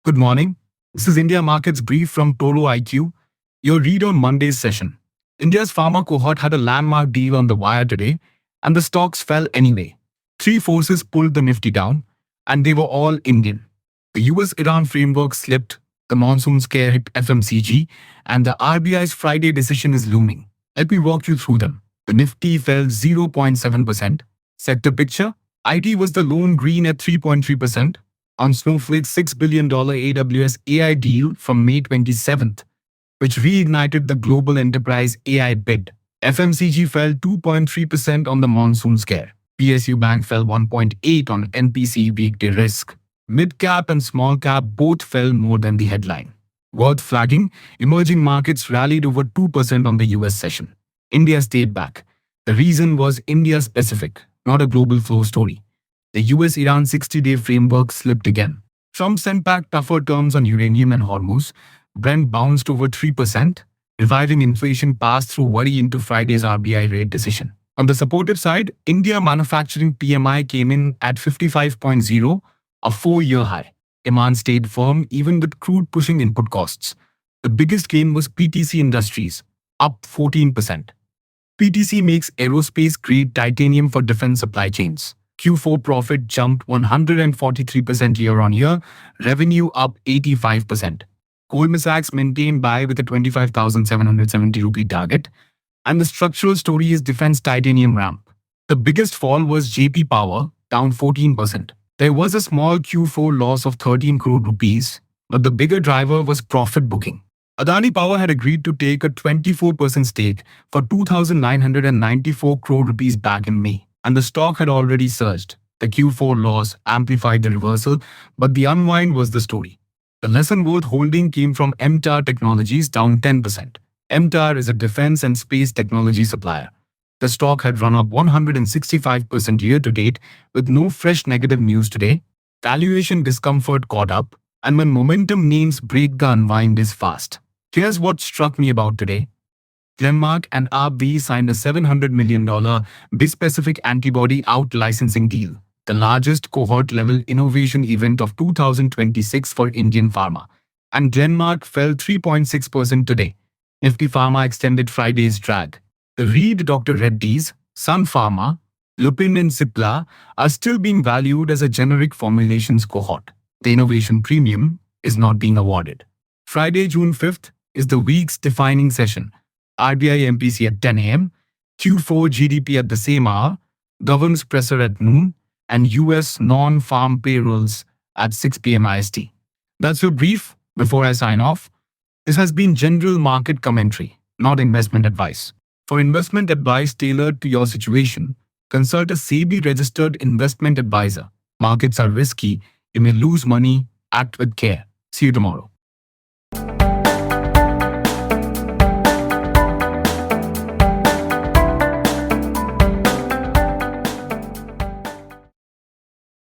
Good morning. This is India Markets Brief from Toro IQ, your read on Monday's session. India's pharma cohort had a landmark deal on the wire today, and the stocks fell anyway. Three forces pulled the Nifty down, and they were all Indian. The US-Iran framework slipped, the monsoon scare hit FMCG, and the RBI's Friday decision is looming. Let me walk you through them. The Nifty fell 0.7%. Sector picture: IT was the lone green at 3.3%. On Snowflake's $6 billion AWS AI deal from May 27th, which reignited the global enterprise AI bid. FMCG fell 2.3% on the monsoon scare. PSU Bank fell 1.8% on MPC-week de-risk. Mid-cap and small-cap both fell more than the headline. Worth flagging, emerging markets rallied over 2% on the US session. India stayed back. The reason was India-specific, not a global flow story. The US-Iran 60-day framework slipped again. Trump sent back tougher terms on uranium and Hormuz. Brent bounced over 3%, reviving inflation pass-through worry into Friday's RBI rate decision. On the supportive side, India manufacturing PMI came in at 55.0, a 4-year high. Demand stayed firm even with crude pushing input costs. The biggest gain was PTC Industries, up 14%. PTC makes aerospace-grade titanium for defense supply chains. Q4 profit jumped 143% year-on-year, revenue up 85%. Goldman Sachs maintained buy with a 25,770 rupee target, and the structural story is defense titanium ramp. The biggest fall was Adani Power, down 14%. There was a small Q4 loss of 13 crore rupees, but the bigger driver was profit booking. Adani Power had agreed to take a 24% stake for 2,994 crore rupees back in May, and the stock had already surged. The Q4 loss amplified the reversal, but the unwind was the story. The lesson worth holding came from MTAR Technologies, down 10%. MTAR is a defense and space technology supplier. The stock had run up 165% year-to-date with no fresh negative news today. Valuation discomfort caught up, and when momentum names break, the unwind is fast. Here's what struck me about today. Glenmark-AbbVie signed a $700 million bispecific-antibody out-licensing deal, the largest cohort-level innovation event of 2026 for Indian pharma. And Glenmark fell 3.6% today. Nifty Pharma extended Friday's drag. The read Dr. Reddy's, Sun Pharma, Lupin and Cipla are still being valued as a generic formulations cohort. The innovation premium is not being awarded. Friday, June 5th is the week's defining session. RBI MPC at 10 a.m., Q4 GDP at the same hour, governance presser at noon, and US non-farm payrolls at 6 p.m. IST. That's your brief. Before I sign off, this has been general market commentary, not investment advice. For investment advice tailored to your situation, consult a SEBI-registered investment advisor. Markets are risky. You may lose money. Act with care. See you tomorrow.